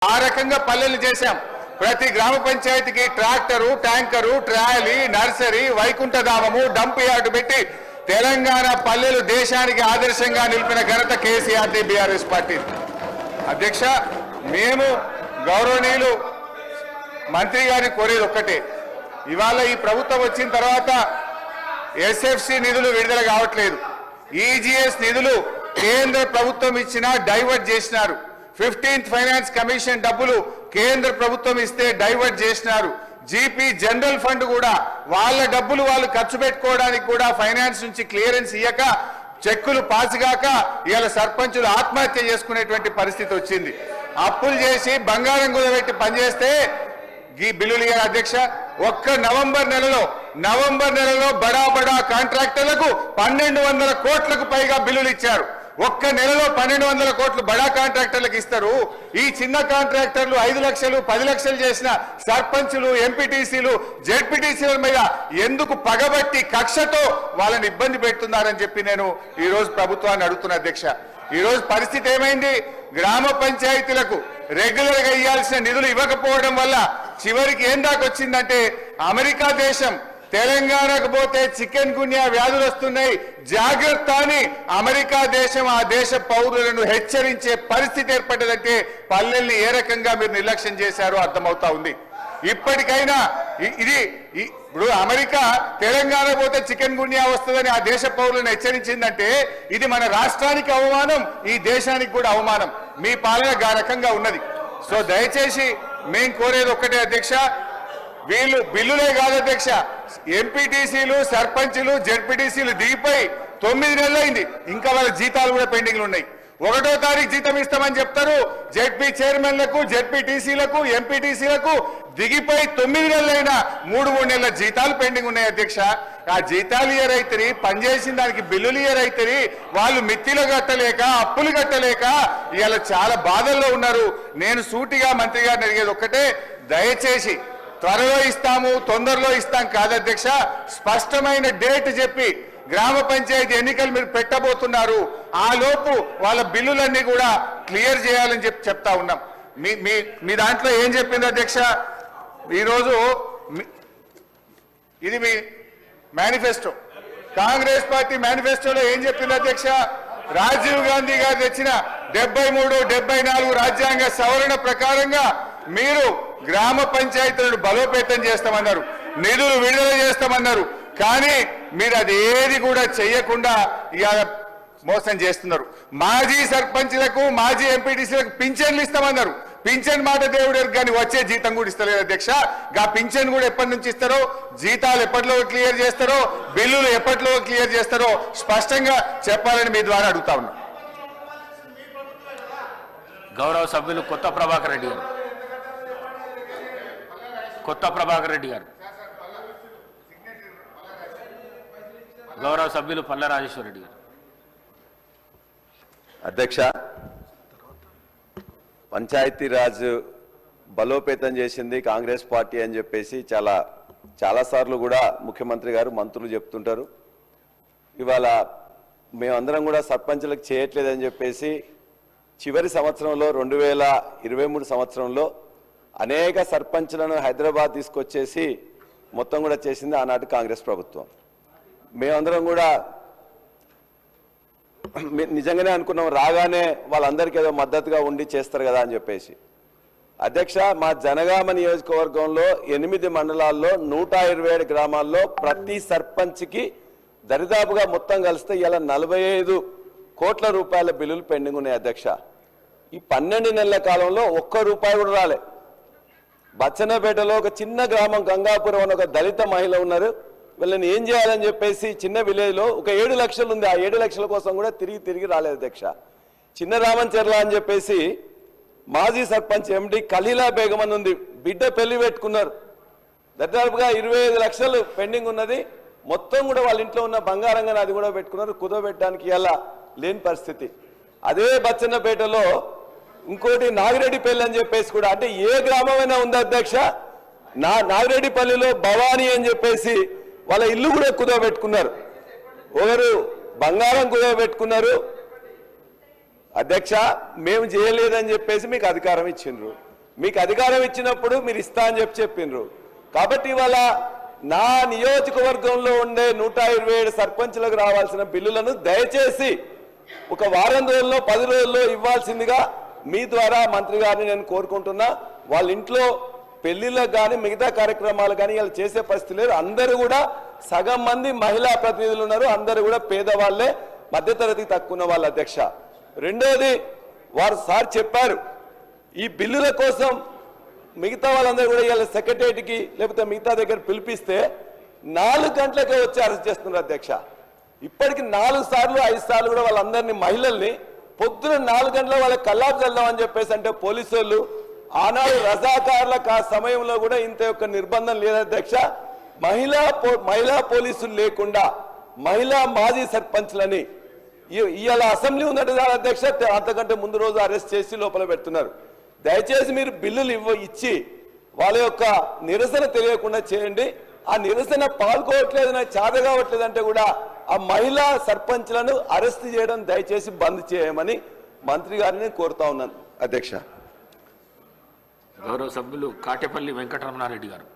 ఆ రకంగా పల్లెలు చేశాం. ప్రతి గ్రామ పంచాయతీకి ట్రాక్టరు, ట్యాంకరు, ట్రాలీ, నర్సరీ, వైకుంఠధామము, డంప్ యార్డు పెట్టి తెలంగాణ పల్లెలు దేశానికి ఆదర్శంగా నిలిపిన ఘనత కేసీఆర్ ది బీఆర్ఎస్ పార్టీ. అధ్యక్ష, మేము గౌరవనీయులు మంత్రి గారిని కోరేది ఒక్కటే, ఇవాళ ఈ ప్రభుత్వం వచ్చిన తర్వాత ఎస్ఎఫ్సి నిధులు విడుదల కావట్లేదు. ఈజీఎస్ నిధులు కేంద్ర ప్రభుత్వం ఇచ్చినా డైవర్ట్ చేసినారు. 15th ఫైనాన్స్ కమిషన్ డబ్బులు కేంద్ర ప్రభుత్వం ఇస్తే డైవర్ట్ చేసినారు. జీపీ జనరల్ ఫండ్ కూడా వాళ్ళ డబ్బులు వాళ్ళు ఖర్చు పెట్టుకోవడానికి కూడా ఫైనాన్స్ నుంచి క్లియరెన్స్ ఇయ్యక చెక్కులు పాసుగాక ఇవాళ సర్పంచులు ఆత్మహత్య చేసుకునేటువంటి పరిస్థితి వచ్చింది. అప్పులు చేసి బంగారం కుదబెట్టి పనిచేస్తే ఈ బిల్లులు ఇయ్యారు. అధ్యక్ష, ఒక్క నవంబర్ నెలలో బడా బడా కాంట్రాక్టర్లకు 1200 కోట్లకు పైగా బిల్లులు ఇచ్చారు. ఒక్క నెలలో 1200 కోట్లు బడా కాంట్రాక్టర్లకు ఇస్తారు. ఈ చిన్న కాంట్రాక్టర్లు 5 లక్షలు 10 లక్షలు చేసిన సర్పంచులు, ఎంపీటీసీలు, జెడ్పీటీసీల మీద ఎందుకు పగబట్టి కక్షతో వాళ్ళని ఇబ్బంది పెడుతున్నారని చెప్పి నేను ఈ రోజు ప్రభుత్వాన్ని అడుగుతున్నా. అధ్యక్ష, ఈ రోజు పరిస్థితి ఏమైంది? గ్రామ పంచాయతీలకు రెగ్యులర్ గా ఇవ్వాల్సిన నిధులు ఇవ్వకపోవడం వల్ల చివరికి ఏం దాకొచ్చిందంటే అమెరికా దేశం తెలంగాణకు పోతే చికెన్ గున్యా వ్యాధులు వస్తున్నాయి, జాగ్రత్త అని అమెరికా దేశం ఆ దేశ పౌరులను హెచ్చరించే పరిస్థితి ఏర్పడ్డదంటే పల్లెల్ని ఏ రకంగా మీరు నిర్లక్ష్యం చేశారో అర్థమవుతా ఉంది. ఇప్పటికైనా ఇప్పుడు అమెరికా తెలంగాణ పోతే చికెన్ గున్యా వస్తుందని ఆ దేశ పౌరులను హెచ్చరించిందంటే ఇది మన రాష్ట్రానికి అవమానం, ఈ దేశానికి కూడా అవమానం. మీ పాలన ఆ రకంగా ఉన్నది. సో దయచేసి మేము కోరేది ఒక్కటే అధ్యక్ష, వీళ్ళు బిల్లులే కాదు అధ్యక్ష, ఎంపీటీసీలు, సర్పంచులు, జెడ్పీటీసీలు దిగిపోయి 9 నెలలైంది, ఇంకా వాళ్ళ జీతాలు కూడా పెండింగ్లు ఉన్నాయి. 1వ తారీఖు జీతం ఇస్తామని చెప్తారు. జెడ్పీ చైర్మన్లకు, జెడ్పీటీసీలకు, ఎంపీటీసీలకు దిగిపోయి 9 నెలలైనా 3 నెలల జీతాలు పెండింగ్ ఉన్నాయి. అధ్యక్ష, ఆ జీతాలు ఇయరైతే పనిచేసిన దానికి బిల్లులు ఇయరైతే వాళ్ళు మిత్తిలు కట్టలేక, అప్పులు కట్టలేక ఇవాళ చాలా బాధల్లో ఉన్నారు. నేను సూటిగా మంత్రి గారిని అడిగేది ఒక్కటే, దయచేసి త్వరలో ఇస్తాము, తొందరలో ఇస్తాం కాదు అధ్యక్ష, స్పష్టమైన డేట్ చెప్పి గ్రామ పంచాయతీ ఎన్నికలు మీరు పెట్టబోతున్నారు, ఆ లోపు వాళ్ళ బిల్లులన్నీ కూడా క్లియర్ చేయాలని చెప్తా ఉన్నాం. మీ దాంట్లో ఏం చెప్పింది అధ్యక్ష? ఈరోజు ఇది మీ మేనిఫెస్టో, కాంగ్రెస్ పార్టీ మేనిఫెస్టోలో ఏం చెప్పింది అధ్యక్ష? రాజీవ్ గాంధీ గారు తెచ్చిన 73, 74 రాజ్యాంగ సవరణ ప్రకారంగా మీరు గ్రామ పంచాయతీలను బలోపేతం చేస్తామన్నారు, నిధులు విడుదల చేస్తామన్నారు. కానీ మీరు అది ఏది కూడా చేయకుండా ఇవాళ మోసం చేస్తున్నారు. మాజీ సర్పంచ్లకు, మాజీ ఎంపీటీసీలకు పింఛన్లు ఇస్తామన్నారు. పింఛన్ మాట దేవుడు కానీ వచ్చే జీతం కూడా ఇస్తలేదు అధ్యక్ష. గా పింఛన్ కూడా ఎప్పటి నుంచి ఇస్తారో, జీతాలు ఎప్పటిలో క్లియర్ చేస్తారో, బిల్లులు ఎప్పటిలో క్లియర్ చేస్తారో స్పష్టంగా చెప్పాలని మీ ద్వారా అడుగుతా ఉన్నా. గౌరవ సభ్యులు కొత్త ప్రభాకర్ రెడ్డి గారు. గౌరవ సభ్యులు పల్ల రాజేశ్వర రెడ్డి గారు. అధ్యక్ష, పంచాయతీరాజ్ బలోపేతం చేసింది కాంగ్రెస్ పార్టీ అని చెప్పేసి చాలాసార్లు కూడా ముఖ్యమంత్రి గారు, మంత్రులు చెప్తుంటారు. ఇవాళ మేమందరం కూడా సర్పంచులకు చేయట్లేదని చెప్పేసి చివరి సంవత్సరంలో 2023 సంవత్సరంలో అనేక సర్పంచులను హైదరాబాద్ తీసుకొచ్చేసి మొత్తం కూడా చేసింది ఆనాటి కాంగ్రెస్ ప్రభుత్వం. మేమందరం కూడా నిజంగానే అనుకున్నాం, రాగానే వాళ్ళందరికీ ఏదో మద్దతుగా ఉండి చేస్తారు కదా అని చెప్పేసి. అధ్యక్ష, మా జనగామ నియోజకవర్గంలో 8 మండలాల్లో 127 గ్రామాల్లో ప్రతి సర్పంచ్కి దరిదాపుగా మొత్తం కలిస్తే ఇలా 45 కోట్ల రూపాయల బిల్లులు పెండింగ్ ఉన్నాయి. అధ్యక్ష, ఈ 12 నెలల కాలంలో ఒక్క రూపాయి కూడా రాలే. బచ్చన్నపేటలో ఒక చిన్న గ్రామం గంగాపురం అని ఒక దళిత మహిళ ఉన్నారు, వీళ్ళని ఏం చేయాలని చెప్పేసి చిన్న విలేజ్లో ఒక 7 లక్షలు ఉంది, ఆ 7 లక్షల కోసం కూడా తిరిగి రాలేదు అధ్యక్ష. చిన్న రామంచెర్ల అని చెప్పేసి మాజీ సర్పంచ్ ఎండి ఖలీలా బేగం అని ఉంది, బిడ్డ పెళ్లి పెట్టుకున్నారు, దాదాపుగా 25 లక్షలు పెండింగ్ ఉన్నది. మొత్తం కూడా వాళ్ళ ఇంట్లో ఉన్న బంగారంగా అది కూడా పెట్టుకున్నారు, కుదోబెట్టడానికి ఇలా లేని పరిస్థితి. అదే బచ్చన్నపేటలో ఇంకోటి నాగిరెడ్డిపల్లి అని చెప్పేసి కూడా, అంటే ఏ గ్రామమైనా ఉంది అధ్యక్ష, నాగిరెడ్డిపల్లిలో భవానీ అని చెప్పేసి వాళ్ళ ఇల్లు కూడా కుదోబెట్టుకున్నారు, ఒకరు బంగారం కుదోబెట్టుకున్నారు. అధ్యక్ష, మేము చేయలేదని చెప్పేసి మీకు అధికారం ఇచ్చిండ్రు, మీకు అధికారం ఇచ్చినప్పుడు మీరు ఇస్తా అని చెప్పిండ్రు. కాబట్టి ఇవాళ నా నియోజకవర్గంలో ఉండే 127 సర్పంచులకు రావాల్సిన బిల్లులను దయచేసి ఒక వారం రోజుల్లో 10 రోజుల్లో ఇవ్వాల్సిందిగా మీ ద్వారా మంత్రి గారిని నేను కోరుకుంటున్నా. వాళ్ళ ఇంట్లో పెళ్లిళ్ళకు కానీ మిగతా కార్యక్రమాలు కానీ ఇలా చేసే పరిస్థితి లేదు. అందరూ కూడా సగం మంది మహిళా ప్రతినిధులు ఉన్నారు. అందరూ కూడా పేదవాళ్లే, మధ్యతరగతి తక్కువ వాళ్ళ అధ్యక్ష. రెండోది వారు సార్ చెప్పారు ఈ బిల్లుల కోసం మిగతా వాళ్ళందరూ కూడా ఇలా సెక్రటేరియట్కి లేకపోతే మిగతా దగ్గర పిలిపిస్తే 4 గంటలకే వచ్చి అరెస్ట్ చేస్తున్నారు అధ్యక్ష. ఇప్పటికి 4 సార్లు 5 సార్లు కూడా వాళ్ళందరినీ మహిళల్ని పొద్దున 4 గంటల వాళ్ళకి కల్లాపు చల్దామని చెప్పేసి అంటే పోలీసు వాళ్ళు ఆనాడు రజాకారులకు ఆ సమయంలో కూడా ఇంత యొక్క నిర్బంధం లేదు అధ్యక్ష. మహిళా పోలీసులు లేకుండా మహిళా మాజీ సర్పంచ్లని ఇవాళ అసెంబ్లీ ఉన్నట్టు కాదు అధ్యక్ష, అంతకంటే ముందు రోజు అరెస్ట్ చేసి లోపల పెడుతున్నారు. దయచేసి మీరు బిల్లులు ఇచ్చి వాళ్ళ యొక్క నిరసన తెలియకుండా చేయండి. ఆ నిరసన పాల్గొవట్లేదు, నాకు చేత కావట్లేదు అంటే కూడా ఆ మహిళా సర్పంచ్లను అరెస్ట్ చేయడం దయచేసి బంద్ చేయమని మంత్రి గారిని కోరుతా ఉన్నాను అధ్యక్ష. గౌరవ సభ్యులు కాటేపల్లి వెంకటరమణారెడ్డి గారు.